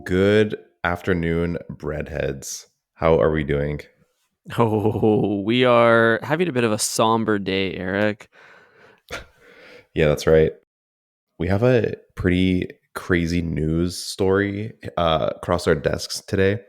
Good afternoon, breadheads. How are we doing? Oh, we are having a bit of a somber day, Eric. Yeah, that's right. We have a pretty crazy news story across our desks today.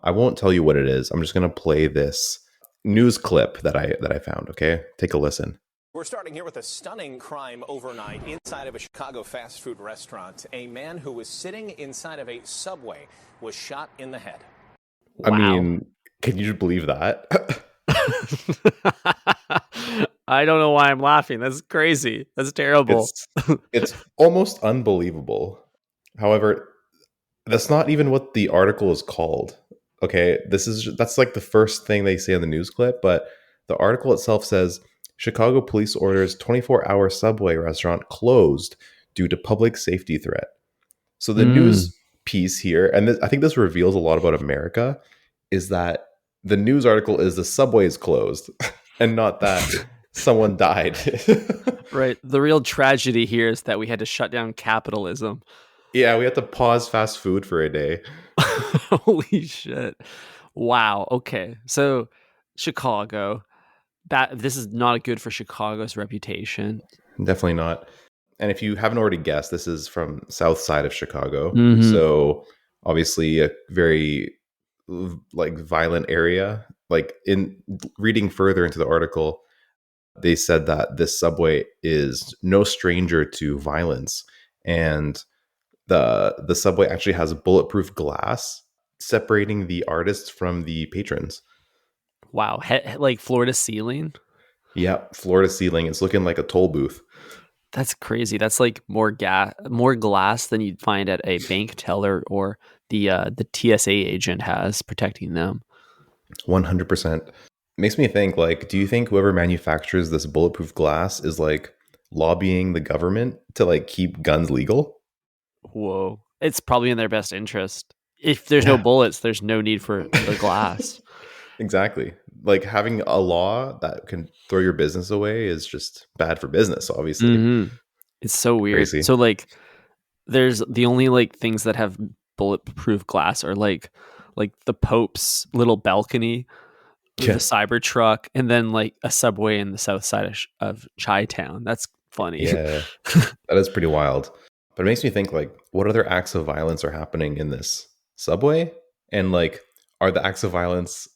I won't tell you what it is. I'm just gonna play this news clip that I found. Okay, take a listen. We're starting here with a stunning crime overnight inside of a Chicago fast food restaurant. A man who was sitting inside of a Subway was shot in the head. I Wow. mean, can you believe that? I don't know why I'm laughing. That's crazy. That's terrible. it's it's almost unbelievable. However, that's not even what the article is called. Okay, that's like the first thing they say in the news clip, but the article itself says Chicago police orders 24-hour Subway restaurant closed due to public safety threat. So the Mm. news piece here, and I think this reveals a lot about America, is that the news article is the Subway is closed, and not that someone died. Right. The real tragedy here is that we had to shut down capitalism. Yeah, we had to pause fast food for a day. Holy shit. Wow. Okay. So Chicago. This is not good for Chicago's reputation. Definitely not. And if you haven't already guessed, this is from south side of Chicago. Mm-hmm. So obviously a very like violent area. Like in reading further into the article, they said that this subway is no stranger to violence, and the subway actually has bulletproof glass separating the artists from the patrons. Wow. Like floor to ceiling. Yeah, floor to ceiling. It's looking like a toll booth. That's crazy. That's like more glass than you'd find at a bank teller or the TSA agent has protecting them. 100%. Makes me think, like, do you think whoever manufactures this bulletproof glass is like lobbying the government to like keep guns legal? Whoa. It's probably in their best interest. If there's no Yeah, bullets, there's no need for the glass. exactly. Like having a law that can throw your business away is just bad for business, obviously. It's so weird. Crazy. So like there's the only like things that have bulletproof glass are like the Pope's little balcony, the Yeah. Cybertruck, and then like a subway in the south side of Chi-town. That's funny. Yeah. That is pretty wild. But it makes me think, like, what other acts of violence are happening in this subway? And like, are the acts of violence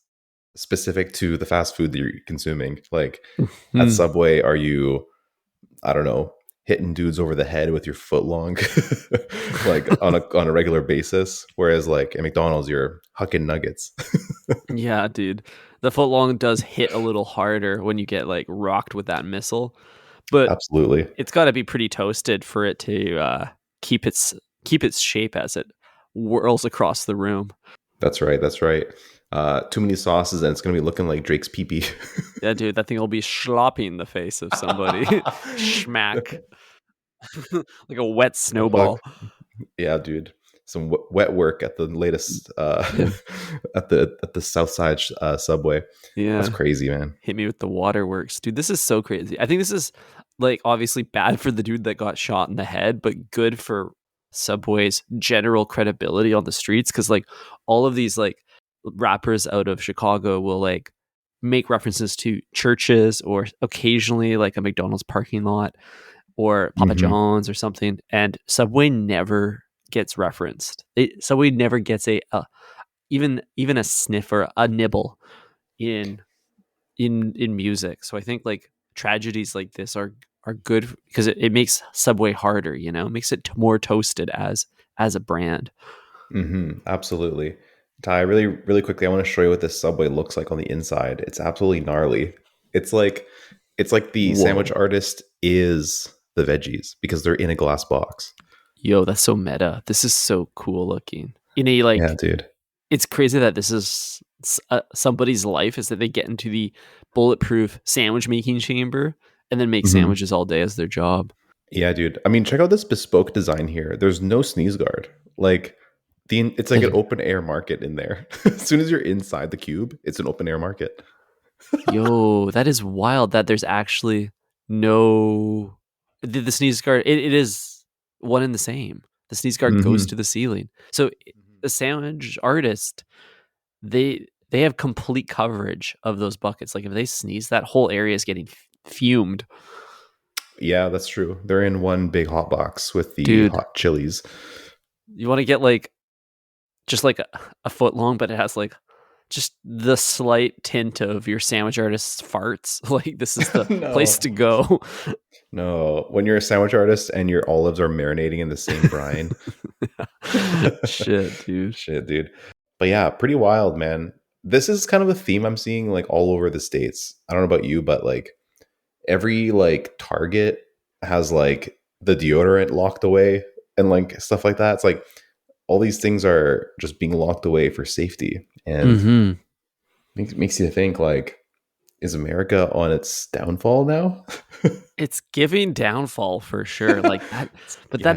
specific to the fast food that you're consuming? Like at Hmm. Subway, are you, I don't know, hitting dudes over the head with your foot long like on a regular basis? Whereas like at McDonald's, you're hucking nuggets. Yeah, dude. The footlong does hit a little harder when you get like rocked with that missile, but Absolutely. it's got to be pretty toasted for it to keep its keep its shape as it whirls across the room. That's right. That's right. Too many sauces and it's gonna be looking like Drake's pee pee. Yeah, dude, that thing will be slopping the face of somebody. Schmack. Like a wet Fuck. snowball. Yeah, dude. Some wet work at the latest at the South Side subway. That's Yeah. crazy, man. Hit me with the waterworks. Dude, this is so crazy. I think this is like obviously bad for the dude that got shot in the head, but good for Subway's general credibility on the streets because like all of these like rappers out of Chicago will like make references to churches or occasionally like a McDonald's parking lot or Papa Hmm. John's or something, and Subway never gets referenced. Subway never gets even a sniff or a nibble in in music. So I think like tragedies like this are good because it makes Subway harder. It makes it more toasted as a brand. Absolutely. Ty, really, really quickly, I want to show you what this Subway looks like on the inside. It's absolutely gnarly. It's like it's like the sandwich Whoa, artist is the veggies because they're in a glass box. yo, that's so meta. This is so cool looking. Yeah, Like dude. it's crazy that this is somebody's life is that they get into the bulletproof sandwich making chamber and then make Hmm. sandwiches all day as their job. Yeah, dude. I mean, check out this bespoke design here. There's no sneeze guard. Like it's like an open air market in there. As soon as you're inside the cube, it's an open air market. Yo, that is wild that there's actually no the sneeze guard. It is one and the same. The sneeze guard goes Hmm. to the ceiling. So the sandwich artist, they have complete coverage of those buckets. Like if they sneeze, that whole area is getting fumed. Yeah, that's true. They're in one big hot box with the Dude, hot chilies. you want to get like just like a foot long, but it has like just the slight tint of your sandwich artist's farts. Like this is the place No, to go. no. When you're a sandwich artist and your olives are marinating in the same brine. Shit, dude. Shit, dude. But yeah, pretty wild, man. This is kind of a theme I'm seeing like all over the states. I don't know about you, but like every like Target has like the deodorant locked away and like stuff like that. It's like all these things are just being locked away for safety, and Mm-hmm. makes you think like, is America on its downfall now? It's giving downfall for sure. Like that, but Yeah.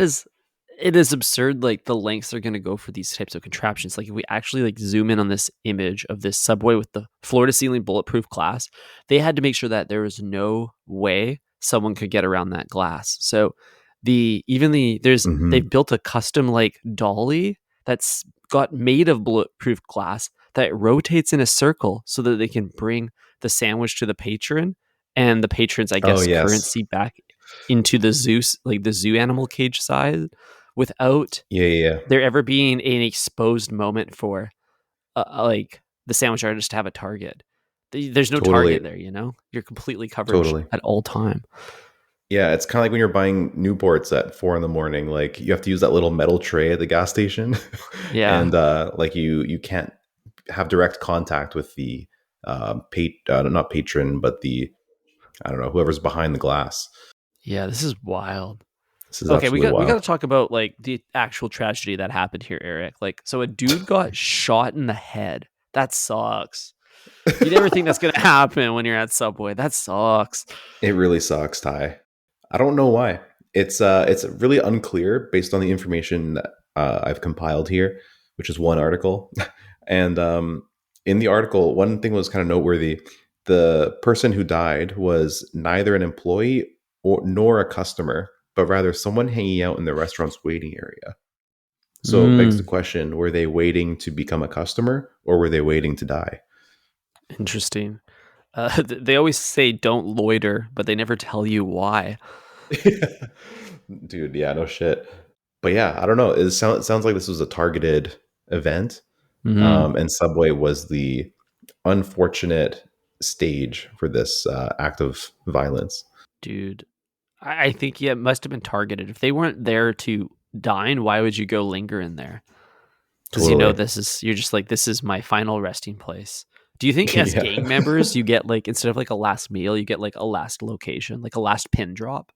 it is absurd. Like the lengths they're going to go for these types of contraptions. Like if we actually like zoom in on this image of this subway with the floor to ceiling bulletproof glass, they had to make sure that there was no way someone could get around that glass. So Hmm. they've built a custom like dolly that's got made of bulletproof glass that rotates in a circle so that they can bring the sandwich to the patron and the patrons, I Oh guess, yes. currency back into the zoo, like the zoo animal cage size, without Yeah, yeah, yeah. there ever being an exposed moment for like the sandwich artist to have a target. There's no target Totally, there, You're completely covered totally. at all time. Yeah, it's kind of like when you're buying Newports at 4 in the morning. Like you have to use that little metal tray at the gas station, Yeah. and like you can't have direct contact with the not patron, but the, I don't know, whoever's behind the glass. Yeah, this is wild. This is Okay, we absolutely got to wild. talk about like the actual tragedy that happened here, Eric. Like, so a dude got shot in the head. That sucks. You never think that's gonna happen when you're at Subway. That sucks. It really sucks, Ty. I don't know why. It's really unclear based on the information that I've compiled here, which is one article. And in the article, one thing was kind of noteworthy. The person who died was neither an employee nor a customer, but rather someone hanging out in the restaurant's waiting area. So it begs the Mm, question, were they waiting to become a customer or were they waiting to die? interesting. They always say don't loiter, but they never tell you why. Dude, yeah, no shit. But yeah, I don't know. It sounds like this was a targeted event, Hmm. and Subway was the unfortunate stage for this act of violence. Dude, I think yeah, it must have been targeted. If they weren't there to dine, why would you go linger in there? Because Totally. you're just like, this is my final resting place. Do you think as Yeah. gang members you get like instead of like a last meal, you get like a last location, like a last pin drop?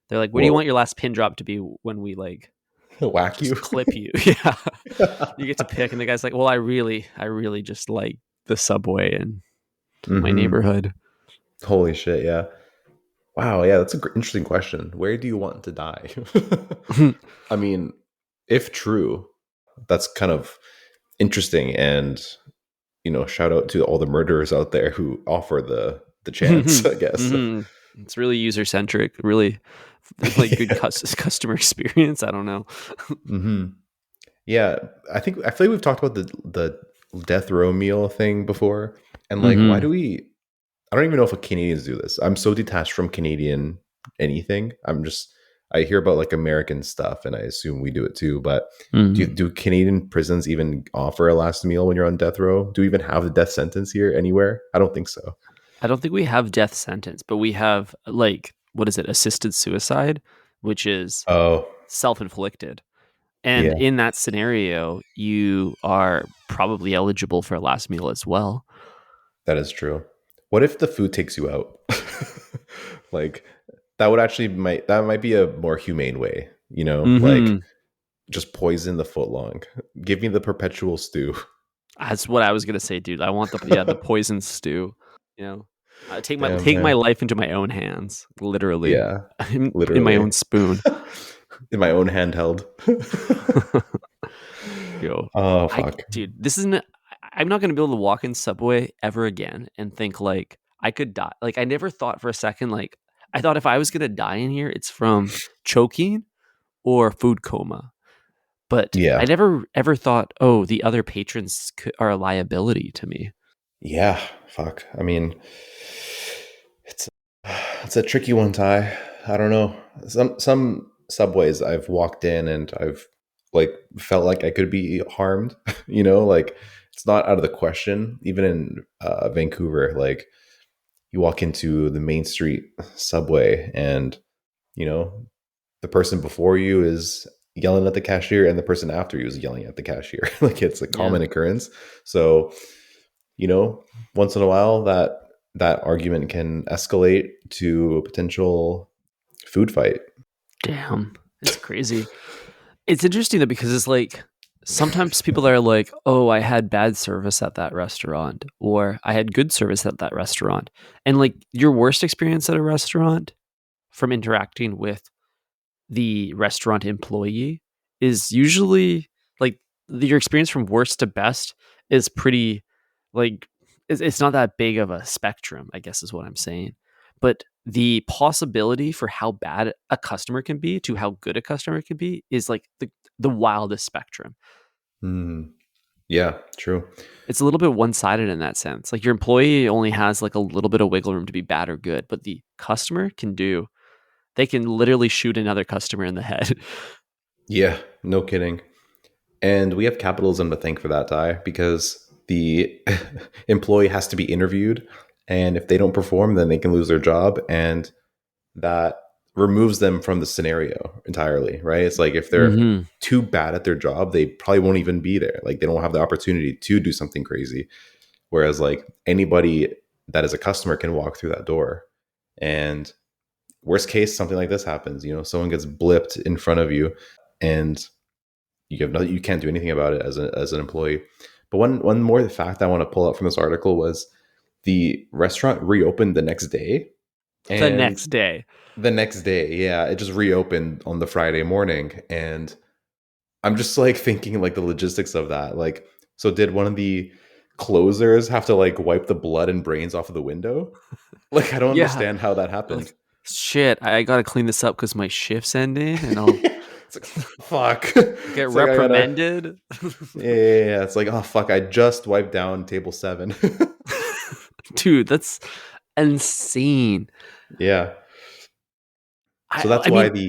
They're like, where do you want Whoa. your last pin drop to be when we like Whack you. just clip you? Yeah. You get to pick and the guy's like, well, I really just like the subway in my Hmm. neighborhood. Holy shit, yeah. Wow, yeah, that's an interesting question. Where do you want to die? I mean, if true, that's kind of interesting, and shout out to all the murderers out there who offer the chance, I guess. Mhm. It's really user centric, really like good Yeah. customer experience. I don't know. Hmm. Yeah, I feel like we've talked about the death row meal thing before, and like, why Hmm. do we? I don't even know if Canadians do this. I'm so detached from Canadian anything. I hear about like American stuff, and I assume we do it too. But Hmm. do Canadian prisons even offer a last meal when you're on death row? Do we even have the death sentence here anywhere? I don't think so. I don't think we have death sentence, but we have like what is it? Assisted suicide, which is Oh, self inflicted. And yeah, in that scenario, you are probably eligible for a last meal as well. that is true. What if the food takes you out? Like that might be a more humane way, like Hmm. just poison the footlong. Give me the perpetual stew. That's what I was gonna say, dude. I want the poison stew. You know, Damn, take my man. life into my own hands, literally, Yeah, in my literally. own spoon. In my own handheld. Yo, Oh fuck. dude, this isn't. I'm not gonna be able to walk in Subway ever again and think like I could die. Like I never thought for a second. I thought if I was gonna die in here, it's from choking or food coma. But I Yeah. never ever thought, oh, the other patrons are a liability to me. Yeah. Fuck. I mean, it's it's a tricky one, Ty. I don't know. Some subways I've walked in and I've like felt like I could be harmed. Like it's not out of the question. Even in Vancouver, like you walk into the Main Street subway and you know the person before you is yelling at the cashier and the person after you is yelling at the cashier. Like it's a Yeah. common occurrence. So you know, once in a while that argument can escalate to a potential food fight. Damn. It's crazy. It's interesting though, because it's like sometimes people are like, oh, I had bad service at that restaurant, or I had good service at that restaurant. And like your worst experience at a restaurant from interacting with the restaurant employee is usually like your experience from worst to best is pretty like it's not that big of a spectrum, I guess is what I'm saying. But the possibility for how bad a customer can be to how good a customer can be is like the wildest spectrum. Mm, yeah, true. It's a little bit one-sided in that sense. Like your employee only has like a little bit of wiggle room to be bad or good, but the customer they can literally shoot another customer in the head. Yeah, no kidding. And we have capitalism to thank for that, Ty, because the employee has to be interviewed. And if they don't perform, then they can lose their job. And that removes them from the scenario entirely, right? It's like if they're Mhm. too bad at their job, they probably won't even be there. Like they don't have the opportunity to do something crazy. Whereas like anybody that is a customer can walk through that door. And worst case, something like this happens. Someone gets blipped in front of you, and you can't do anything about it as an employee. But one more fact I want to pull up from this article was the restaurant reopened the next day, The and next day. the next day, yeah, it just reopened on the Friday morning, and I'm just like thinking like the logistics of that. Like, so did one of the closers have to like wipe the blood and brains off of the window? Like, I don't Yeah. understand how that happened. Like, shit, I gotta clean this up because my shift's ending and I'll It's like, fuck. get It's like I gotta. reprimanded. Yeah. It's like, oh fuck, I just wiped down table 7. Dude, that's insane. Yeah. So I mean,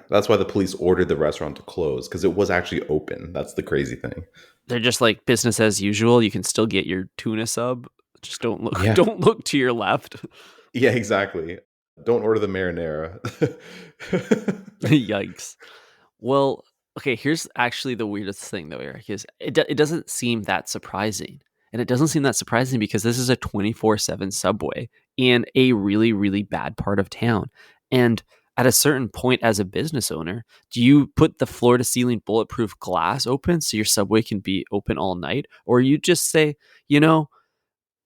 that's why the police ordered the restaurant to close, because it was actually open. That's the crazy thing. they're just like business as usual. You can still get your tuna sub. Just don't look Yeah. don't look to your left. Yeah, exactly. Don't order the marinara. Yikes. Well, okay, here's actually the weirdest thing though, Eric, is it doesn't seem that surprising. And it doesn't seem that surprising because this is a 24/7 subway in a really, really bad part of town. And at a certain point as a business owner, do you put the floor to ceiling bulletproof glass open so your subway can be open all night? Or you just say, you know,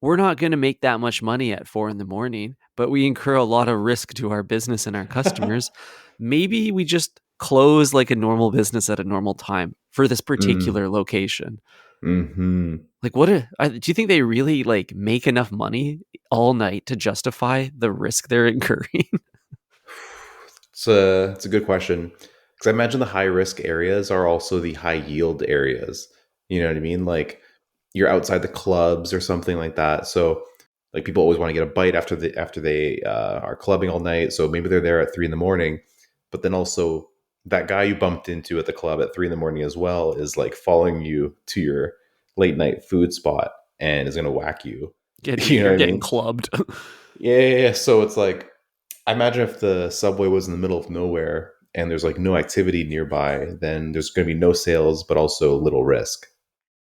we're not going to make that much money at 4 a.m, but we incur a lot of risk to our business and our customers. Maybe we just close like a normal business at a normal time for this Mm, particular location. hmm Like, do you think they really like make enough money all night to justify the risk they're incurring? it's a good question, because I imagine the high risk areas are also the high yield areas. You know what I mean? Like you're outside the clubs or something like that. So like people always want to get a bite after they are clubbing all night. So maybe they're there at 3 in the morning, but then also that guy you bumped into at the club at 3 in the morning as well is like following you to your late night food spot and is going to whack you. You know You're what I getting mean? clubbed. Yeah. So it's like, I imagine if the subway was in the middle of nowhere and there's like no activity nearby, then there's going to be no sales, but also little risk,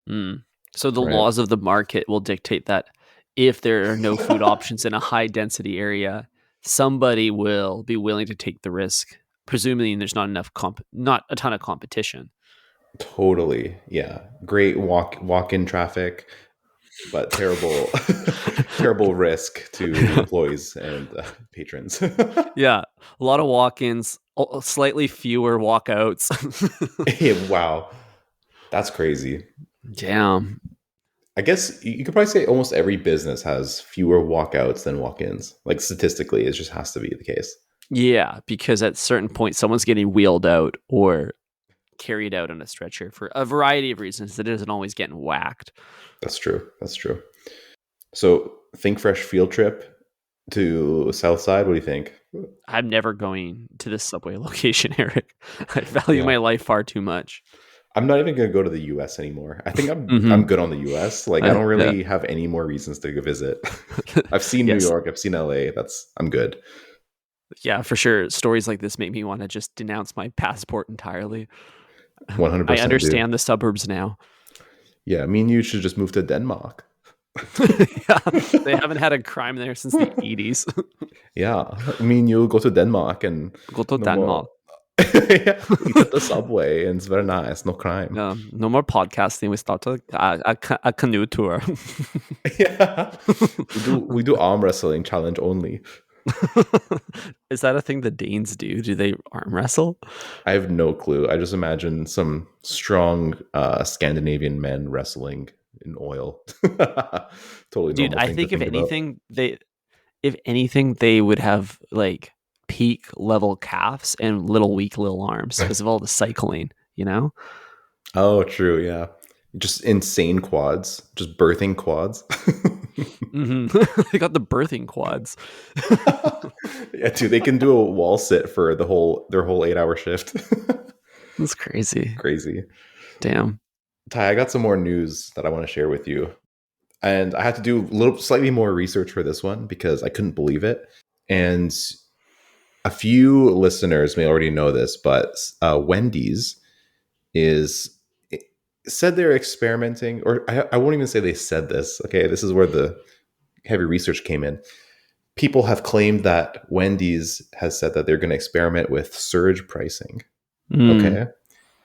Mm. So the right? laws of the market will dictate that if there are no food options in a high density area, somebody will be willing to take the risk, presuming there's not a ton of competition. Totally. Yeah. Great walk in traffic, but terrible terrible risk to the employees and patrons. Yeah, a lot of walk-ins, slightly fewer walkouts. Yeah, wow. That's crazy. Damn. I guess you could probably say almost every business has fewer walkouts than walk-ins. Like statistically, it just has to be the case. Yeah, because at a certain point, someone's getting wheeled out or carried out on a stretcher for a variety of reasons. It isn't always getting whacked. That's true. That's true. So, Think Fresh field trip to South Side. What do you think? I'm never going to this Subway location, Eric. I value Yeah. my life far too much. I'm not even going to go to the US anymore. I think I'm Mhm. good on the US. Like, I don't really have any more reasons to go visit. I've seen New Yes. York, I've seen LA. I'm good. Yeah, for sure. Stories like this make me want to just denounce my passport entirely. 100%. I understand the suburbs now. Yeah, me and you should just move to Denmark. Yeah, they haven't had a crime there since the 80s. Yeah, I mean, you'll go to Denmark and Go to no Denmark. more. Yeah, eat at the subway, and it's very nice. No crime. No more podcasting. We start a canoe tour. Yeah, we do arm wrestling challenge only. Is that a thing the Danes do? Do they arm wrestle? I have no clue. I just imagine some strong Scandinavian men wrestling in oil. Totally Dude, normal I thing to think think about. if anything, they would have like peak level calves and weak little arms because of all the cycling, you know? Oh, true. Yeah, just insane quads, just birthing quads. They got the birthing quads. Yeah, dude, they can do a wall sit for their whole 8-hour shift. That's crazy. Crazy. Damn. Ty, I got some more news that I want to share with you. And I had to do slightly more research for this one because I couldn't believe it. And a few listeners may already know this, but Wendy's is said they're experimenting, or I won't even say they said this. Okay, this is where the heavy research came in. People have claimed that Wendy's has said that they're going to experiment with surge pricing. Okay.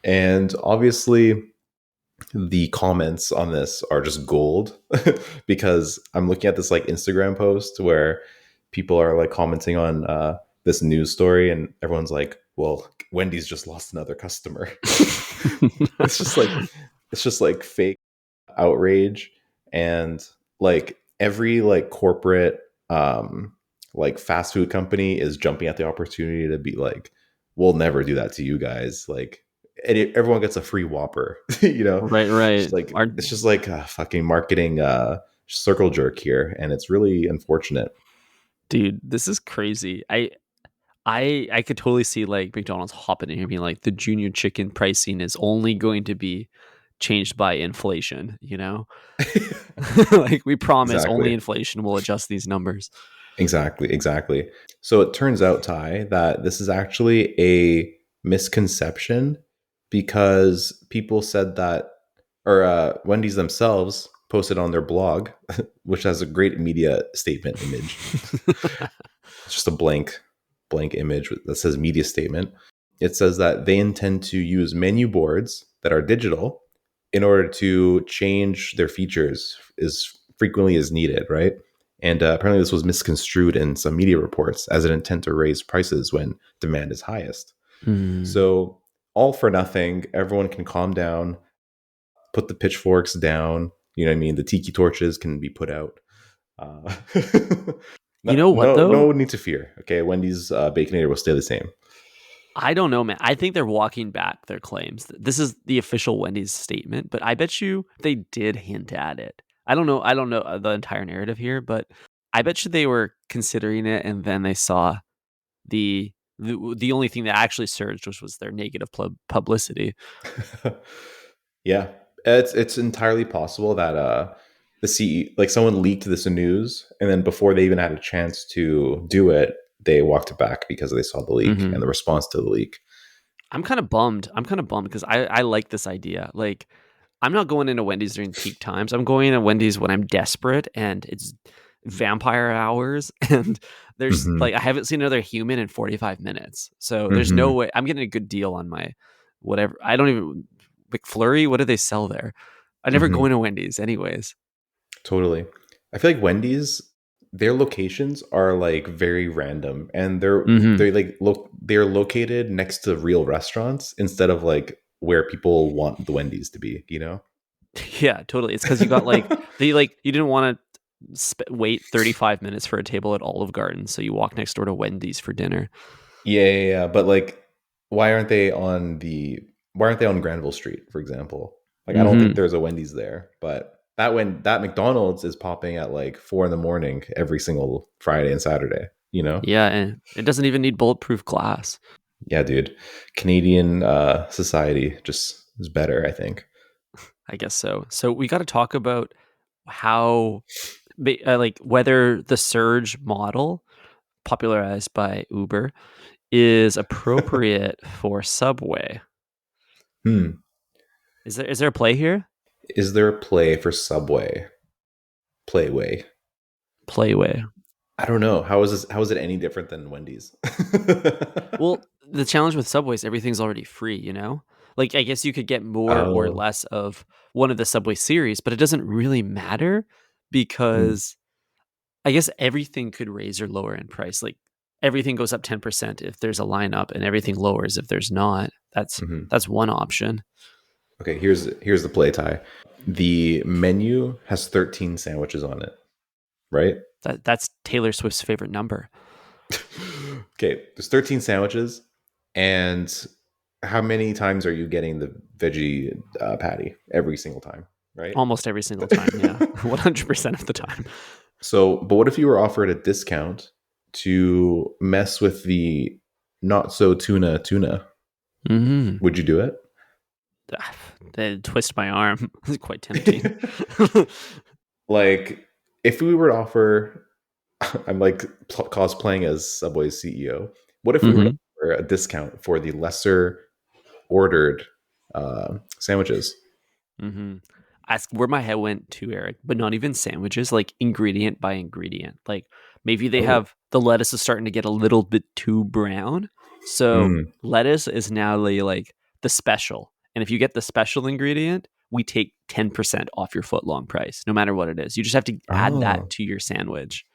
And obviously, the comments on this are just gold because I'm looking at this like Instagram post where people are like commenting on this news story, and everyone's like, well, Wendy's just lost another customer. it's just like fake outrage, and like every like corporate like fast food company is jumping at the opportunity to be like, we'll never do that to you guys. Like, and everyone gets a free Whopper, you know? Right. It's just like a fucking marketing circle jerk here, and it's really unfortunate. Dude, this is crazy. I could totally see like McDonald's hopping in here being like, the junior chicken pricing is only going to be changed by inflation, you know? Like, we promise only Exactly. inflation will adjust these numbers. Exactly. So it turns out, Ty, that this is actually a misconception because people said that, or Wendy's themselves posted on their blog, which has a great media statement image. It's just a blank image that says media statement. It says that they intend to use menu boards that are digital in order to change their features as frequently as needed, right? And apparently this was misconstrued in some media reports as an intent to raise prices when demand is highest. So all for nothing, everyone can calm down, put the pitchforks down. You know what I mean? The tiki torches can be put out. You know what, though? No need to fear. Okay, Wendy's Baconator will stay the same. I don't know, man. I think they're walking back their claims. This is the official Wendy's statement, but I bet you they did hint at it. I don't know the entire narrative here, but I bet you they were considering it, and then they saw the only thing that actually surged, which was their negative publicity. Yeah, it's entirely possible that the CE, like someone leaked this news, and then before they even had a chance to do it, they walked it back because they saw the leak and the response to the leak. I'm kind of bummed because I like this idea. Like, I'm not going into Wendy's during peak times. I'm going to Wendy's when I'm desperate and it's vampire hours and there's Mhm. like, I haven't seen another human in 45 minutes. So there's Mhm. no way I'm getting a good deal on my whatever. I don't even McFlurry. What do they sell there? I never go Mhm. into Wendy's anyways. Totally. I feel like Wendy's, their locations are like very random, and they're located next to real restaurants instead of like where people want the Wendy's to be, you know? Yeah, totally. It's because you got like you didn't want to wait 35 minutes for a table at Olive Garden, so you walk next door to Wendy's for dinner. Yeah. But like, why aren't they on the why aren't they on Granville Street, for example? Like, I don't think Mm-hmm. there's a Wendy's there, but that McDonald's is popping at like 4 a.m. every single Friday and Saturday. You know? Yeah, and it doesn't even need bulletproof glass. Yeah, dude. Canadian society just is better, I think. I guess so. So we got to talk about how, like, whether the surge model popularized by Uber is appropriate for Subway. Hmm. Is there a play here? Is there a play for Subway? Playway. Playway. I don't know. How is it any different than Wendy's? Well, the challenge with Subway is everything's already free, you know? Like, I guess you could get more or Oh. less of one of the Subway series, but it doesn't really matter Hmm. because I guess everything could raise or lower in price. Like, everything goes up 10% if there's a lineup and everything lowers if there's not. Hmm. That's one option. Okay, here's the play tie. The menu has 13 sandwiches on it, right? That's Taylor Swift's favorite number. Okay, there's 13 sandwiches, and how many times are you getting the veggie patty? Every single time, right? Almost every single time, yeah. 100% of the time. So, but what if you were offered a discount to mess with the not so tuna? Mm-hmm. Would you do it? They twist my arm. It's quite tempting. Like, if we were to offer, I'm like cosplaying as Subway's CEO. What if we were to Mm-hmm. offer a discount for the lesser ordered sandwiches? Mm-hmm. Ask where my head went to, Eric, but not even sandwiches, like ingredient by ingredient. Like maybe they Oh, have the lettuce is starting to get a little bit too brown. So mm. lettuce is now like the special. And if you get the special ingredient, we take 10% off your footlong price, no matter what it is. You just have to add that Oh, to your sandwich.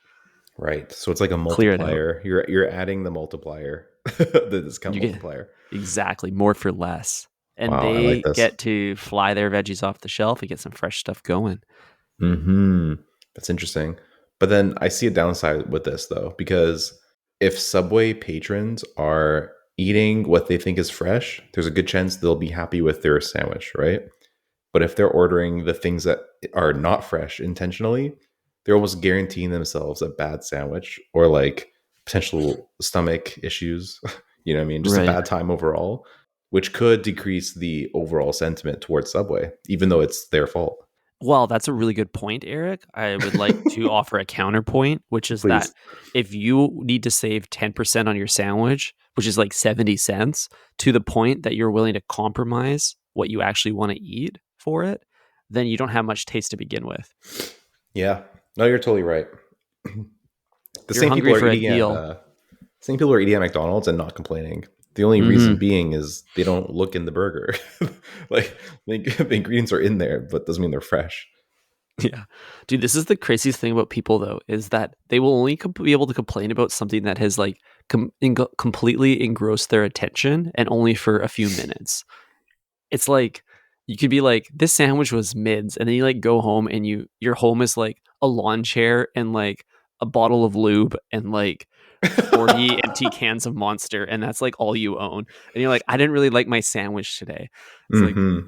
right. So it's like a Clear it out. multiplier. You're adding the multiplier, the discount You get multiplier. exactly more for less. And Wow, I like they this. get to fly their veggies off the shelf and get some fresh stuff going. Hmm. That's interesting. But then I see a downside with this though, because if Subway patrons are eating what they think is fresh, there's a good chance they'll be happy with their sandwich, right? But if they're ordering the things that are not fresh intentionally, they're almost guaranteeing themselves a bad sandwich or like potential stomach issues. You know what I mean? Just a Right. bad time overall, which could decrease the overall sentiment towards Subway, even though it's their fault. Well, that's a really good point, Eric. I would like to offer a counterpoint, which is that Please. if you need to save 10% on your sandwich, which is like 70 cents, to the point that you're willing to compromise what you actually want to eat for it, then you don't have much taste to begin with. Yeah. No, you're totally right. The If you're same people hungry are for a eating at deal, same people are eating at McDonald's and not complaining. The only reason hmm being is they don't look in the burger. Like the ingredients are in there, but doesn't mean they're fresh. yeah. Dude, this is the craziest thing about people, though, is that they will only be able to complain about something that has like completely engrossed their attention and only for a few minutes. It's like you could be like, this sandwich was mids, and then you like go home and your home is like a lawn chair and like a bottle of lube and like 40 empty cans of Monster, and that's like all you own. And you're like, I didn't really like my sandwich today. It's like, Hmm.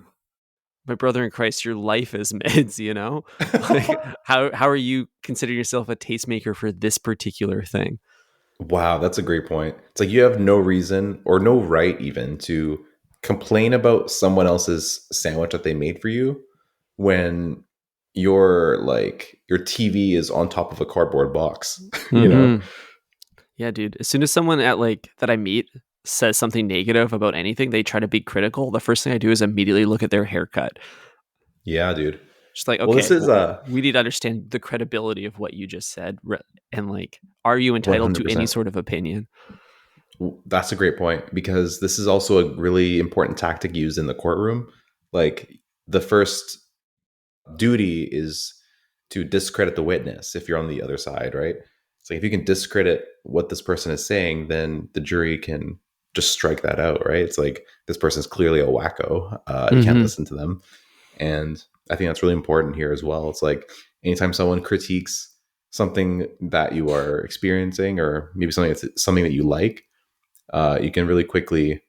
my brother in Christ, your life is mids, you know? Like how are you considering yourself a tastemaker for this particular thing? Wow, that's a great point. It's like you have no reason or no right even to complain about someone else's sandwich that they made for you when your TV is on top of a cardboard box, you know? Mm-hmm. Yeah, dude. As soon as someone at like that I meet says something negative about anything, they try to be critical. The first thing I do is immediately look at their haircut. Yeah, dude. Just like, Well, this okay, is well, we need to understand the credibility of what you just said, and like, are you entitled to any 100%. sort of opinion? That's a great point because this is also a really important tactic used in the courtroom. Like the first duty is to discredit the witness if you're on the other side, right? So if you can discredit what this person is saying, then the jury can just strike that out, right? It's like this person is clearly a wacko. You can't Mm-hmm. listen to them, and I think that's really important here as well. It's like anytime someone critiques something that you are experiencing, or maybe something that you like, you can really quickly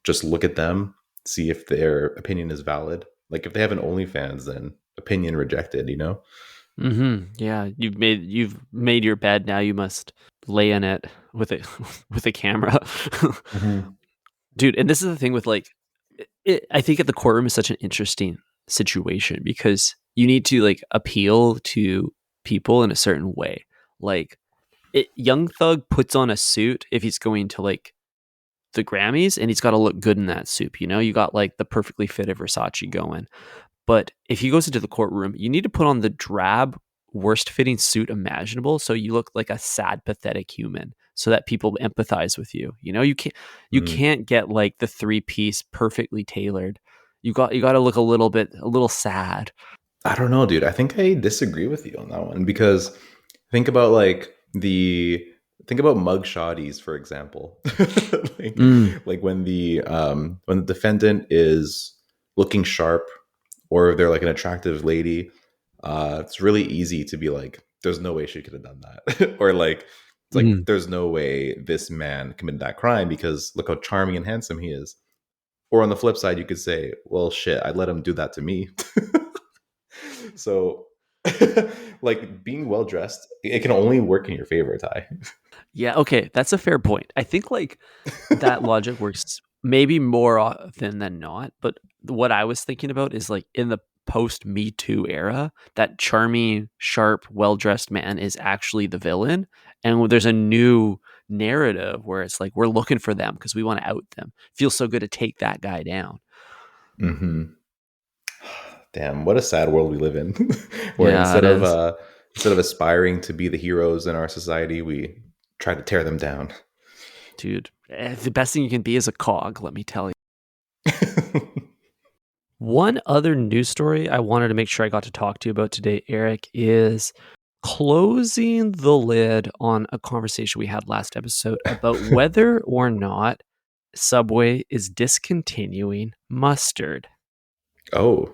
just look at them see if their opinion is valid. Like if they have an OnlyFans, then opinion rejected, you know? Yeah, you've made your bed. Now you must lay in it with a with a camera, Hmm. dude. And this is the thing with like, I think at the courtroom is such an interesting situation because you need to like appeal to people in a certain way. Like, Young Thug puts on a suit if he's going to like the Grammys, and he's got to look good in that suit. You know, you got like the perfectly fitted Versace going. But if he goes into the courtroom, you need to put on the drab, worst fitting suit imaginable so you look like a sad, pathetic human so that people empathize with you. You know, you can't get like the three-piece perfectly tailored. You got to look a little sad. I don't know, dude. I think I disagree with you on that one because think about like the think about mug shotties, for example. like Mm, like when the defendant is looking sharp or they're like an attractive lady, it's really easy to be like, there's no way she could have done that. Or like it's like mm. there's no way this man committed that crime because look how charming and handsome he is. Or on the flip side, you could say, well shit, I'd let him do that to me. So, like being well dressed, it can only work in your favor, Ty. Yeah, okay, that's a fair point. I think like that logic works maybe more often than not, but what I was thinking about is like in the post Me Too era, that charming, sharp, well-dressed man is actually the villain, and there's a new narrative where it's like we're looking for them because we want to out them. Feels so good to take that guy down. Hmm. Damn, what a sad world we live in, where Yeah, it is. instead of aspiring to be the heroes in our society, we try to tear them down. Dude, the best thing you can be is a cog, let me tell you. One other news story I wanted to make sure I got to talk to you about today, Eric, is closing the lid on a conversation we had last episode about whether or not Subway is discontinuing mustard. Oh.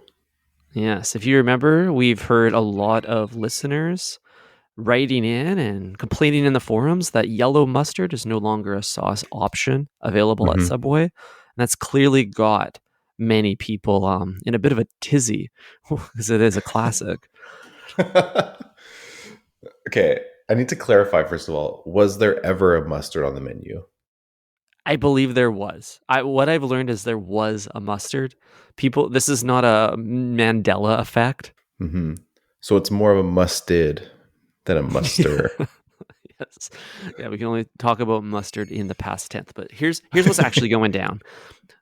Yes, if you remember, we've heard a lot of listeners writing in and complaining in the forums that yellow mustard is no longer a sauce option available at Hmm. Subway. And that's clearly got many people in a bit of a tizzy because it is a classic. Okay, I need to clarify first of all, was there ever a mustard on the menu? I believe there was. What I've learned is there was a mustard. People, this is not a Mandela effect. Hmm. So it's more of a mustard than a muster. Yes. Yeah, we can only talk about mustard in the past tense, but here's what's actually going down.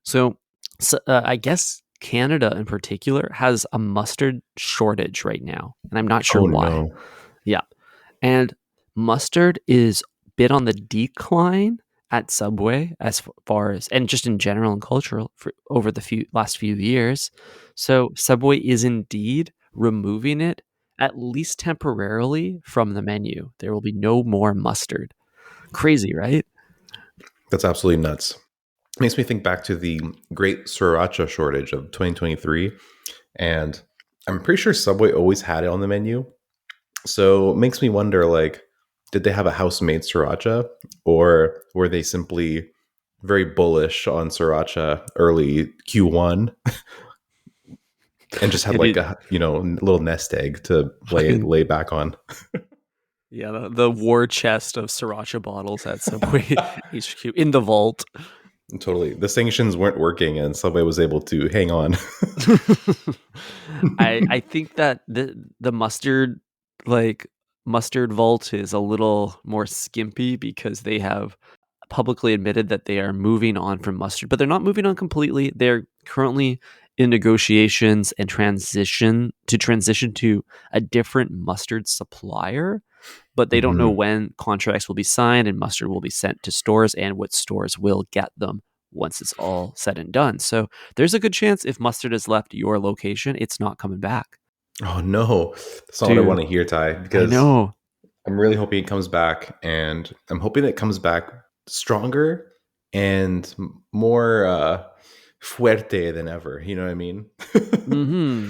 So, I guess Canada in particular has a mustard shortage right now, and I'm not sure Oh why. no. Yeah, and mustard is a bit on the decline at Subway as far as, and just in general and cultural for over the last few years. So Subway is indeed removing it at least temporarily from the menu. There will be no more mustard. Crazy, right? That's absolutely nuts. Makes me think back to the great sriracha shortage of 2023. And I'm pretty sure Subway always had it on the menu. So it makes me wonder, like, did they have a house-made sriracha? Or were they simply very bullish on sriracha early Q1 and just had Yeah, like dude. a, little nest egg to Fucking lay back on? yeah, the war chest of sriracha bottles at Subway HQ in the vault. Totally. The sanctions weren't working and Subway was able to hang on. I think that the mustard, like, mustard vault is a little more skimpy because they have publicly admitted that they are moving on from mustard, but they're not moving on completely. They're currently in negotiations and transition to a different mustard supplier, but they don't know Hmm. when contracts will be signed and mustard will be sent to stores and what stores will get them once it's all said and done. So there's a good chance if mustard has left your location, it's not coming back. Oh no, that's not what I want Dude, to hear, Ty, I because know. I'm really hoping it comes back, and I'm hoping it comes back stronger and more fuerte than ever. You know what I mean?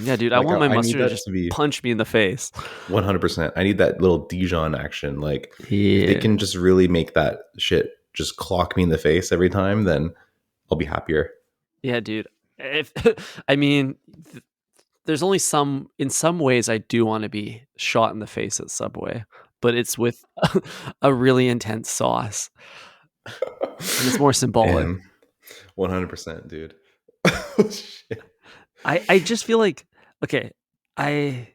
Yeah, dude, I Like want my I need mustard to that just to be punch me in the face. 100%. I need that little Dijon action. Like if they Yeah. can just really make that shit just clock me in the face every time, then I'll be happier. Yeah, dude. If I mean, there's only some in some ways I do want to be shot in the face at Subway, but it's with a really intense sauce, and it's more symbolic. And 100%, dude. Oh, shit. I just feel like okay, I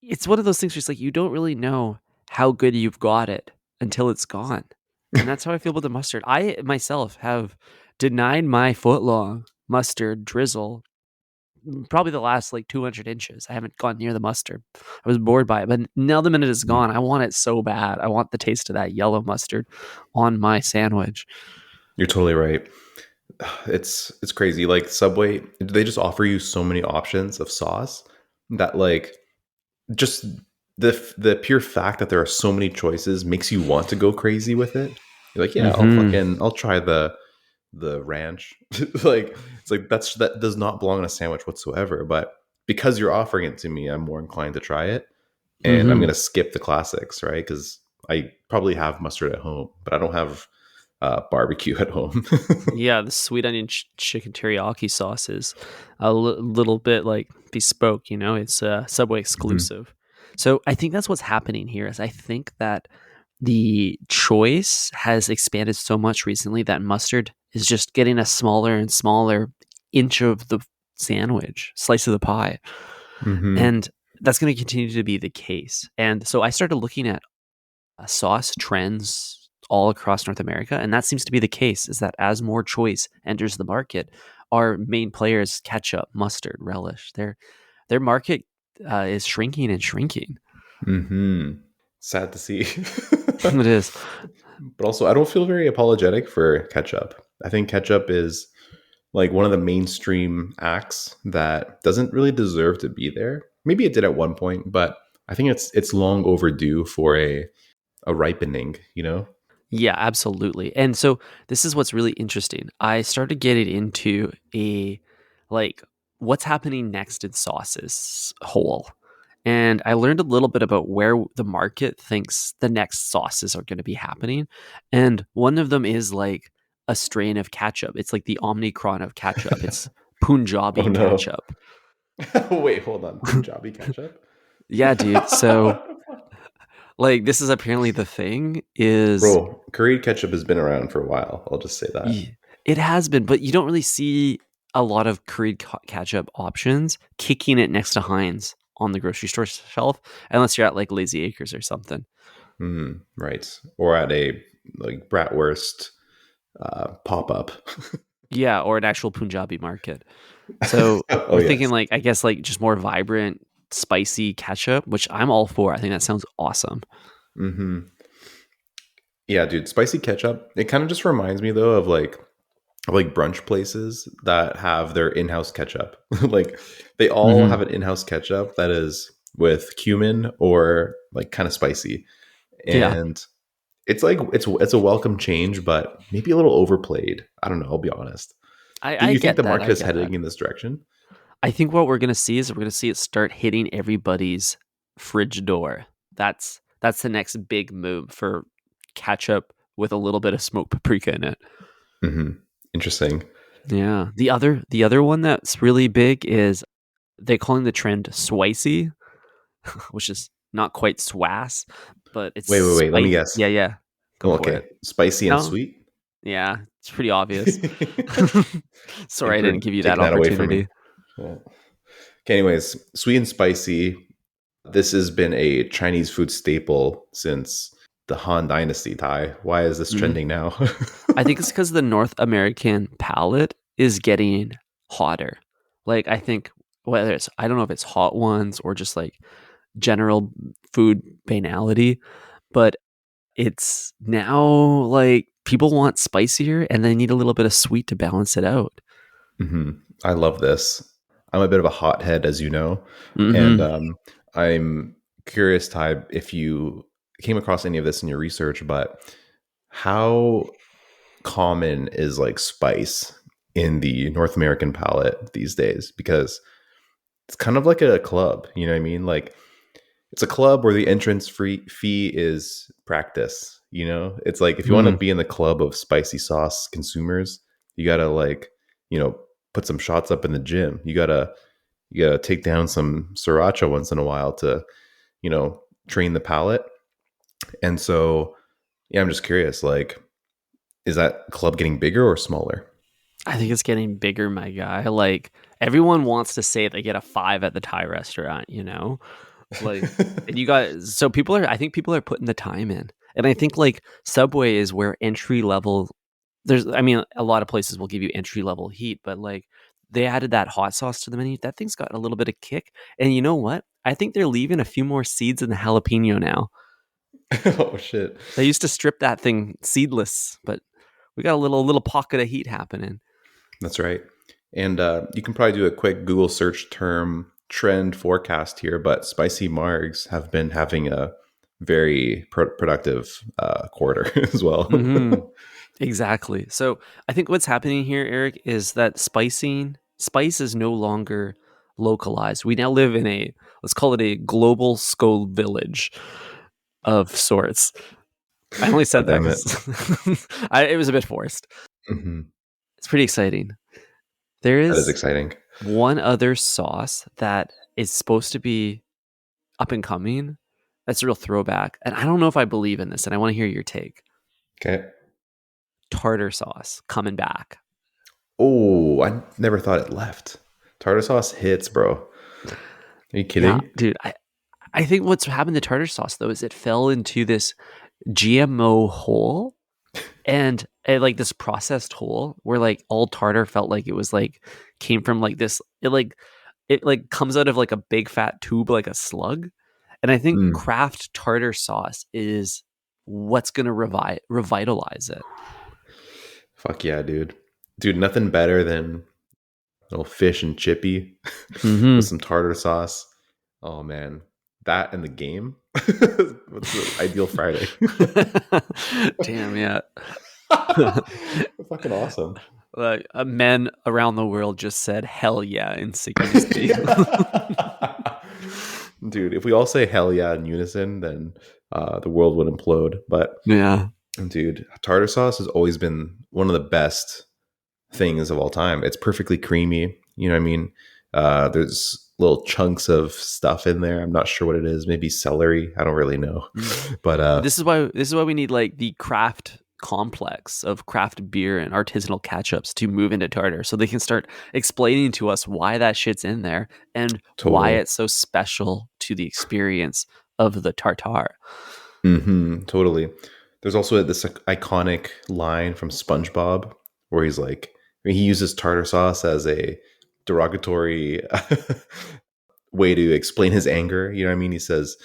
it's one of those things where it's like you don't really know how good you've got it until it's gone. And that's how I feel about the mustard. I myself have denied my footlong mustard drizzle probably the last like 200 inches. I haven't gone near the mustard. I was bored by it, but now the minute it's gone, I want it so bad. I want the taste of that yellow mustard on my sandwich. You're totally right. It's crazy. Like Subway, they just offer you so many options of sauce that like just the pure fact that there are so many choices makes you want to go crazy with it. You're like, yeah, I'll try the ranch. Like it's like that does not belong in a sandwich whatsoever. But because you're offering it to me, I'm more inclined to try it, and I'm gonna skip the classics, right? Because I probably have mustard at home, but I don't have barbecue at home. Yeah, the sweet onion chicken teriyaki sauce is a little bit like bespoke, it's Subway Mhm. exclusive. So I think that's what's happening here is I think that the choice has expanded so much recently that mustard is just getting a smaller and smaller inch of the sandwich, slice of the pie. Mhm. And that's going to continue to be the case. And so I started looking at sauce trends all across North America, and that seems to be the case. Is that as more choice enters the market, our main players, ketchup, mustard, relish, their market is shrinking and shrinking. Mhm. Sad to see. It is. But also, I don't feel very apologetic for ketchup. I think ketchup is like one of the mainstream acts that doesn't really deserve to be there. Maybe it did at one point, but I think it's long overdue for a ripening, you know? Yeah, absolutely. And so this is what's really interesting. I started getting into a like what's happening next in sauces whole. And I learned a little bit about where the market thinks the next sauces are going to be happening. And one of them is like a strain of ketchup. It's like the Omicron of ketchup. It's Oh Punjabi no. ketchup. Wait, hold on. Punjabi ketchup? Yeah, dude. So like this is apparently the thing is Bro, curry ketchup has been around for a while. I'll just say that. It has been, but you don't really see a lot of curried ketchup options kicking it next to Heinz on the grocery store shelf, unless you're at like Lazy Acres or something. Right. Or at a like bratwurst pop up. Yeah, or an actual Punjabi market. So Oh we're thinking yes. like, I guess like just more vibrant, spicy ketchup, which I'm all for. I think that sounds awesome. Hmm. Yeah, dude, spicy ketchup. It kind of just reminds me though of like brunch places that have their in-house ketchup. Like they all Hmm. have an in-house ketchup that is with cumin or like kind of spicy. Yeah, And it's like it's a welcome change, but maybe a little overplayed. I don't know, I'll be honest. Do I you think get the that. market I is get that. heading in this direction? I think what we're gonna see is we're gonna see it start hitting everybody's fridge door. That's the next big move for ketchup with a little bit of smoked paprika in it. Hmm. Interesting. Yeah. The other one that's really big is they're calling the trend swicy, which is not quite swass, but it's Wait. Let me spicy. guess. Yeah, yeah. Go Well, for okay, it. spicy and No? sweet. Yeah, it's pretty obvious. Sorry Thanks I for didn't give you that taking that away from me. opportunity. Yeah. Okay, anyways, sweet and spicy. This has been a Chinese food staple since the Han Dynasty, Thai. Why is this Mhm. trending now? I think it's because the North American palate is getting hotter. Like, I think whether it's, I don't know if it's hot ones or just like general food banality, but it's now like people want spicier and they need a little bit of sweet to balance it out. Hmm. I love this. I'm a bit of a hothead, as you know, and Hmm. I'm curious, Ty, if you came across any of this in your research, but how common is like spice in the North American palate these days? Because it's kind of like a club, you know what I mean? Like it's a club where the entrance free fee is practice, you know? It's like if you want to Hmm. be in the club of spicy sauce consumers, you got to like, you know, put some shots up in the gym. You gotta take down some sriracha once in a while to, train the palate. And so, yeah, I'm just curious, like, is that club getting bigger or smaller? I think it's getting bigger, my guy. Like, everyone wants to say they get a 5 at the Thai restaurant, Like, and I think people are putting the time in. And I think like Subway is where entry level, a lot of places will give you entry level heat, but like they added that hot sauce to the menu. That thing's got a little bit of kick. And you know what? I think they're leaving a few more seeds in the jalapeno now. Oh shit. They used to strip that thing seedless, but we got a little pocket of heat happening. That's right. And you can probably do a quick Google search term trend forecast here, but spicy margs have been having a very productive quarter as well. Mm-hmm. Exactly. So I think what's happening here, Eric, is that spice is no longer localized. We now live in let's call it a global Scoville village of sorts. I only said that Damn it. because it was a bit forced. Mm-hmm. It's pretty exciting. There That is is exciting. one other sauce that is supposed to be up and coming. That's a real throwback. And I don't know if I believe in this, and I want to hear your take. Okay. Tartar sauce coming back. Oh, I never thought it left. Tartar sauce hits, bro. Are you kidding? Yeah, dude. I think what's happened to tartar sauce though is it fell into this GMO hole and like this processed hole where like all tartar felt like it was like came from like this it comes out of like a big fat tube like a slug. And I think craft tartar sauce is what's gonna revitalize it. Fuck yeah, dude. Dude, nothing better than a little fish and chippy with some tartar sauce. Oh man. That and the game. What's the ideal Friday? Damn, yeah. Fucking awesome. Like men around the world just said hell yeah in synchronicity. Dude, if we all say hell yeah in unison, then the world would implode. But yeah, dude, tartar sauce has always been one of the best things of all time. It's perfectly creamy. You know what I mean? There's little chunks of stuff in there. I'm not sure what it is. Maybe celery. I don't really know. But this is why we need like the craft complex of craft beer and artisanal ketchups to move into tartar, so they can start explaining to us why that shit's in there and why it's so special to the experience of the tartar. Totally. There's also this iconic line from SpongeBob where he's like, he uses tartar sauce as a derogatory way to explain his anger. You know what I mean? He says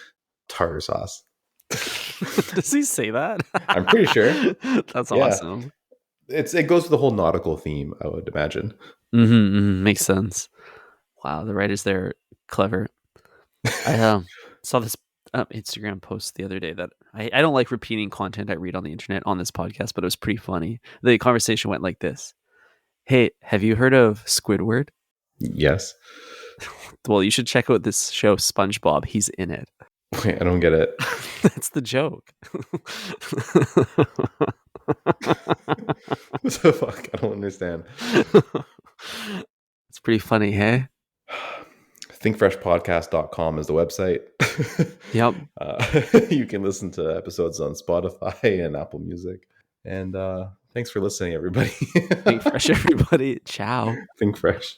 tartar sauce. Does he say that? I'm pretty sure. That's awesome. It goes with the whole nautical theme, I would imagine. Makes sense. Wow, the writers there are clever. I saw this Instagram post the other day that I don't like repeating content I read on the internet on this podcast, but it was pretty funny. The conversation went like this. Hey, have you heard of Squidward? Yes. Well, you should check out this show, SpongeBob. He's in it. Wait, I don't get it. That's the joke. What the fuck? I don't understand. It's pretty funny, hey? thinkfreshpodcast.com is the website. Yep. You can listen to episodes on Spotify and Apple Music. And thanks for listening, everybody. Think fresh, everybody. Ciao. Think fresh.